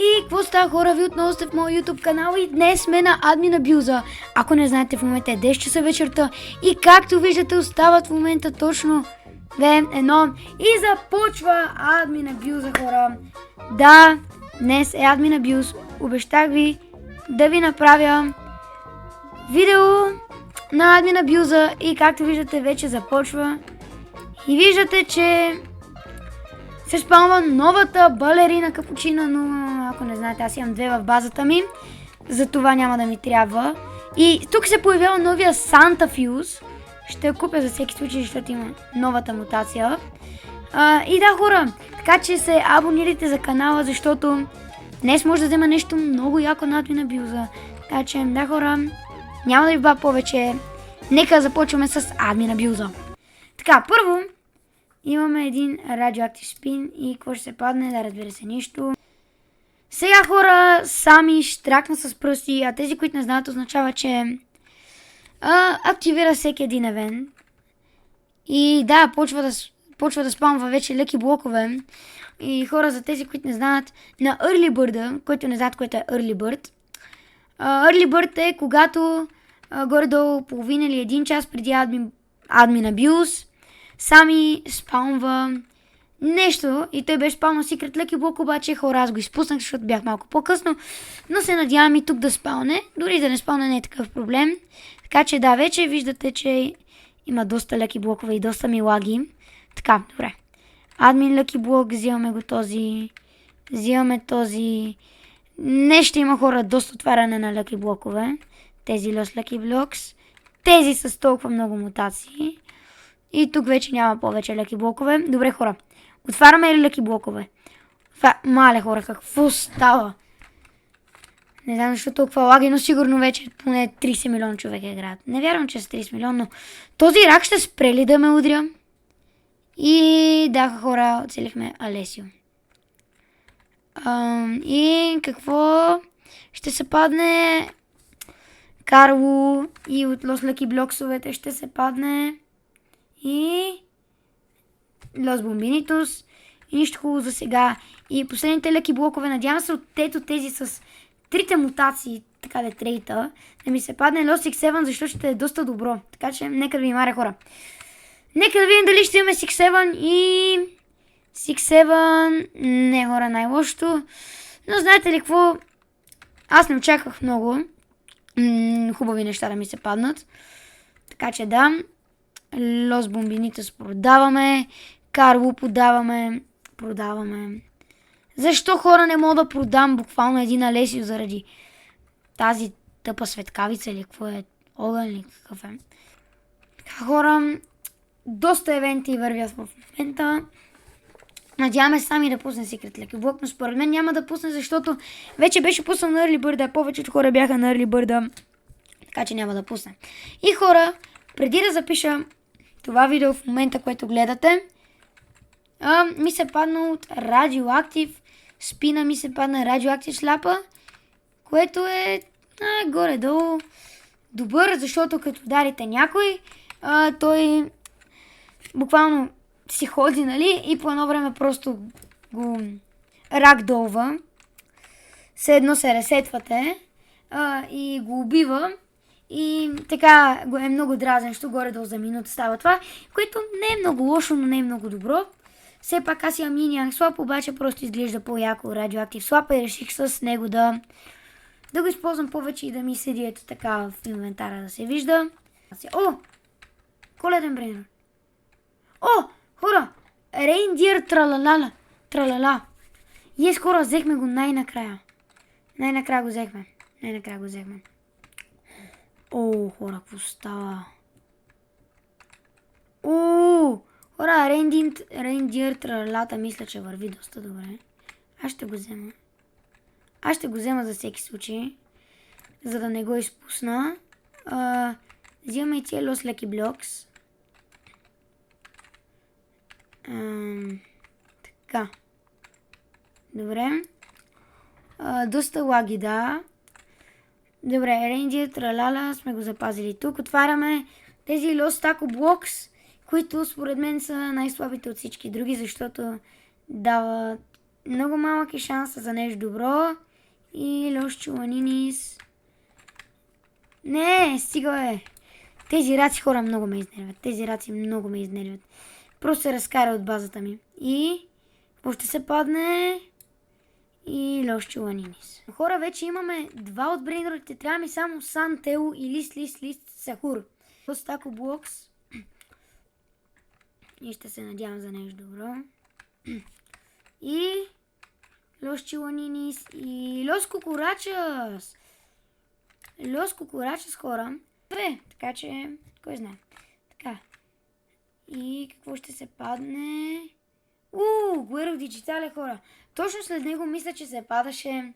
И какво става, хора? Ви отново сте в моя YouTube канал и днес сме на Admin Abuse. Ако не знаете, в момента е 10 часа вечерта и както виждате остават в момента точно 2-1 и започва Admin Abuse, хора. Да, днес е Admin Abuse. Обещах ви да ви направя видео на Admin Abuse и както виждате вече започва. И виждате, че се спалва новата балерина капучина, но ако не знаете, аз имам две в базата ми, затова няма да ми трябва. И тук се появява новия Santa Fuse. Ще я купя за всеки случай, защото има новата мутация. И да, хора, така че се абонирайте за канала, защото днес може да взема нещо много яко на Admin Abuse. Така че, да, хора, няма да ви ба повече. Нека започваме с Admin Abuse. Така, първо имаме един радиоактив спин и какво ще се падне, да, разбира се, нищо. Сега, хора, сами штракна с пръсти, а тези, които не знаят, означава, че активира всеки един евент. И да, почва да спамва вече леки блокове. И хора, за тези, които не знаят, на Early Bird, които не знаят, което е Early Bird. Early Bird е когато горе-долу половина или един час преди Admin Abuse сами спаунва нещо и той беше спаунал Secret леки блок, обаче хора, аз го изпуснах, защото бях малко по-късно, но се надявам и тук да спауне, дори да не спауне не е такъв проблем. Така че да, вече виждате, че има доста леки блокове и доста милаги. Така, добре. Админ леки блок, взимаме го този, взимаме този. Нещо има, хора, доста отваряне на леки блокове. Тези леки блокс, тези с толкова много мутации. И тук вече няма повече леки блокове. Добре, хора. Отваряме ли леки блокове? Мале, хора, какво става? Не знам защо толкова лаги, но сигурно вече поне 30 милиона човека играят. Не вярвам, че са 30 милиона, но този рак ще спре ли да ме удря? И да, хора, оцелихме Алесио. И какво ще се падне? Карло и от Лос Леки Блоксовете ще се падне. И Лос Бомбинитос. И нищо хубаво за сега. И последните леки блокове, надявам се от тези с трите мутации, така да е трейта, да ми се падне Лос X7, защото ще е доста добро. Така че нека да ви маре, хора. Нека да видим дали ще имаме Six-7 и Six-7. Не, хора, най-лошото. Но знаете ли какво? Аз не очаквах много хубави неща да ми се паднат. Така че да. Лос Бомбинитос продаваме. Карло продаваме. Защо, хора, не мога да продам буквално един Алесио заради тази тъпа светкавица или какво е? Огън или какъв е? Така, хора, доста евенти вървят в момента. Надяваме сами да пусне Secret леки блок, но според мен няма да пусне, защото вече беше пуснал на Early Bird, а повечето хора бяха на Early Bird, така че няма да пусне. И хора, преди да запиша това видео в момента, което гледате, ми се падна от радиоактив спина, ми се падна радиоактив сляпа, което е горе-долу добър, защото като ударите някой, той буквално си ходи, нали, и по едно време просто го рагдолва. Все едно се ресетвате и го убива. И така го е много дразнещо, горе-долу за минута става това, което не е много лошо, но не е много добро. Все пак аз имам Yin-Yang Swap, обаче просто изглежда по-яко радиоактив слап и реших с него да го използвам повече и да ми седи ето така в инвентара да се вижда. О! Коледен брейнер. О! Хора! Рейндир тралала. Ес, хора, взехме го най-накрая. Най-накрая го взехме. О, хора, какво става? О! Хора, рейндир тралалата мисля, че върви доста добре. Аз ще го взема за всеки случай, за да не го изпусна. Взимаме и тия Лос Леки Блокс. Така. Добре. Доста лаги, да. Добре, рейндир тралала сме го запазили тук. Отваряме тези Лос Тако Блокс, които според мен са най-слабите от всички други, защото дават много малък е шанса за нещо добро. И Лос Чуланинис. Не, стига е. Тези раци хора много ме изнервят. Просто се разкара от базата ми. И какво ще се падне? И Лос Чуланинис. Хора, вече имаме два от брейнротите. Трябва ми само Сан, Тео и Лист, Сахур. Стако Блокс. И ще се надявам за нещо добро. И Лос Чуланинис и Лос Кукурачас. Лос Кукурачас, хора. Така че, кой знае. Така. И какво ще се падне? Гуеро Диджитале, хора. Точно след него мисля, че се падаше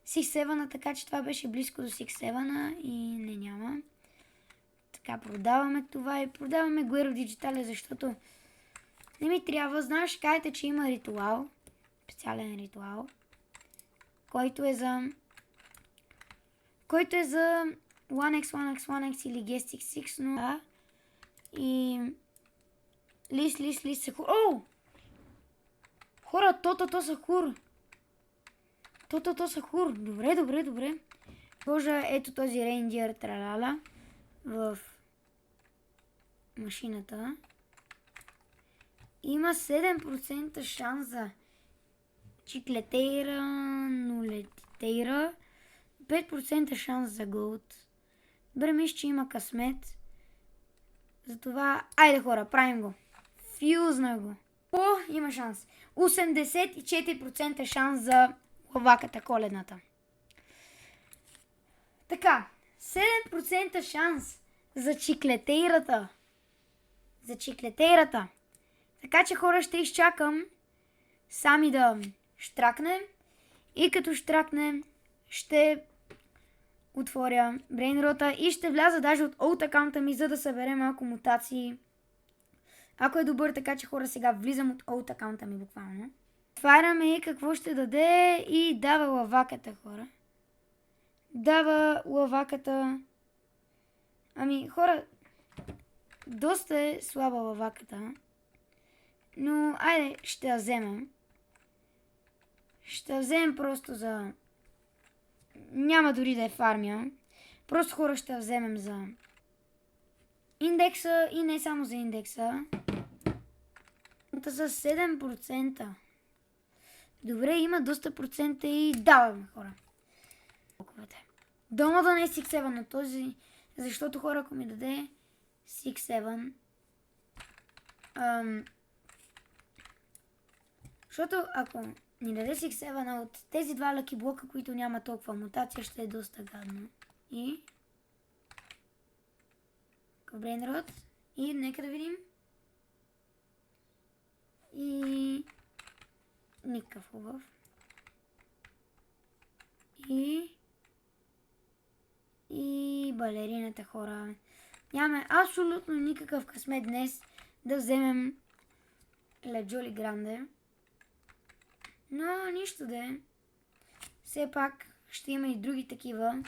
Six-7, така че това беше близко до Six-7 и няма. Така, продаваме това и продаваме Гуеро Диджитале, защото не ми трябва. Знаеш, кажете, че има ритуал. Специален ритуал. Който е за 1x или Guest X6, но да. И Лист Сахур. Хора, то Сахур. То Сахур. Добре. Боже, ето този рейндиер тралала в машината. Има 7% шанс за Чиклетейра, Нулетейра, 5% шанс за голд. Добре, мисля, че има късмет. Затова, айде хора, правим го. Фюзна го. Има шанс. 84% шанс за лаваката коледната. Така, 7% шанс за чиклетейрата. Така че хора, ще изчакам сами да штракне. И като штракне, ще отворя брейнрота и ще вляза даже от олд акаунта ми, за да съберем малко мутации. Ако е добър, така че хора, сега влизам от олд акаунта ми буквално. Отваряме и какво ще даде и дава лаваката, хора. Дава лаваката. Ами, хора, доста е слаба лаваката. Но, айде, ще я вземем. Ще я вземем просто за... Няма дори да е фармия. Просто хора ще я вземем за индекса и не само за индекса. За 7%. Добре, има доста процента и даваме, хора. Дома да не е Six-7 на този, защото хора, ако ми даде Six-7, защото ако ни даде Six-7 от тези два лъки блока, които няма толкова мутация, ще е доста гадно. И Брейнрот. И нека да видим. И никакъв хубав. И балерината, хора. Нямаме абсолютно никакъв късмет днес да вземем Леджоли Гранде. Но нищо да е. Все пак ще има и други такива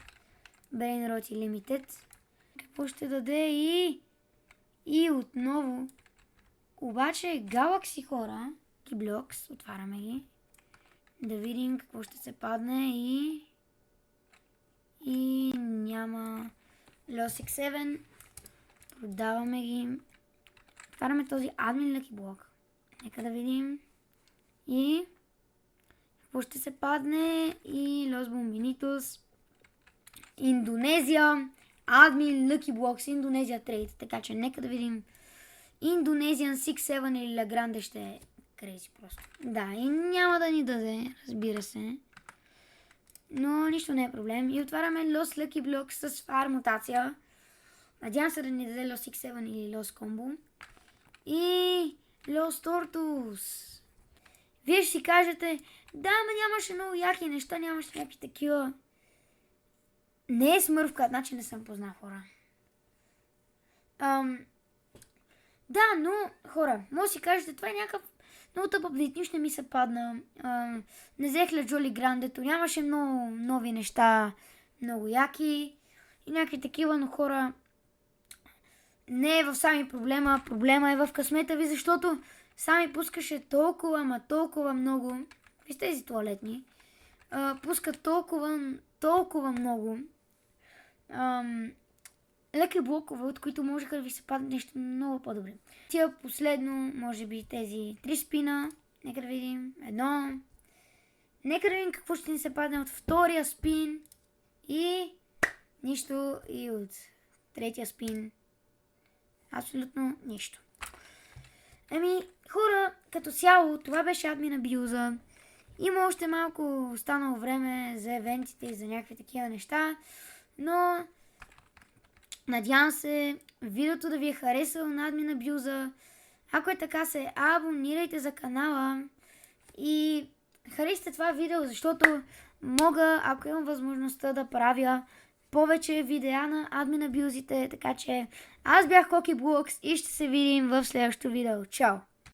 Brainrot и Limited. Какво ще даде и отново. Обаче Galaxy, хора. Keyblocks. Отваряме ги. Да видим какво ще се падне и няма Lost X7. Продаваме ги. Отваряме този админ Lucky Block. Нека да видим. И какво ще се падне и Los Bombinitos. Индонезия. Админ Lucky Blocks. Индонезия трейд. Така че нека да видим. Индонезиан 6-7 или Лагранде ще е крейзи просто. Да, и няма да ни даде, разбира се. Но нищо не е проблем. И отваряме Lost Lucky Block с фар мутация. Надявам се да ни даде Lost X7 или Lost Combo. И Lost Tortoise. Вие ще си кажете, да, ама нямаше много яки неща, нямаше някакви такива. Не е смървка, значи не съм познал, хора. Да, но, хора, може да си кажете, това е някакъв много тъп апдейт, нищо не ми се падна. Не взех Леджоли Грандето, нямаше много нови неща, много яки и някакви такива, но хора, не е в сами проблема, проблема е в късмета ви, защото сами пускаше толкова, ама толкова много Виж тези туалетни. Пускат толкова много леки блокове, от които можеха да ви се падне нещо много по-добре. Тия последно, може би тези 3 спина. Нека да видим. 1. Нека да видим какво ще ни се падне от втория спин. И нищо. И от третия спин. Абсолютно нищо. Хора, като цяло, това беше админ абюза. Има още малко останало време за евентите и за някакви такива неща. Но надявам се видеото да ви е харесало на админ абюза. Ако е така, се абонирайте за канала и харесайте това видео, защото мога, ако имам възможността, да правя повече видеа на админ абюзите. Така че аз бях Коки Блокс и ще се видим в следващото видео. Чао!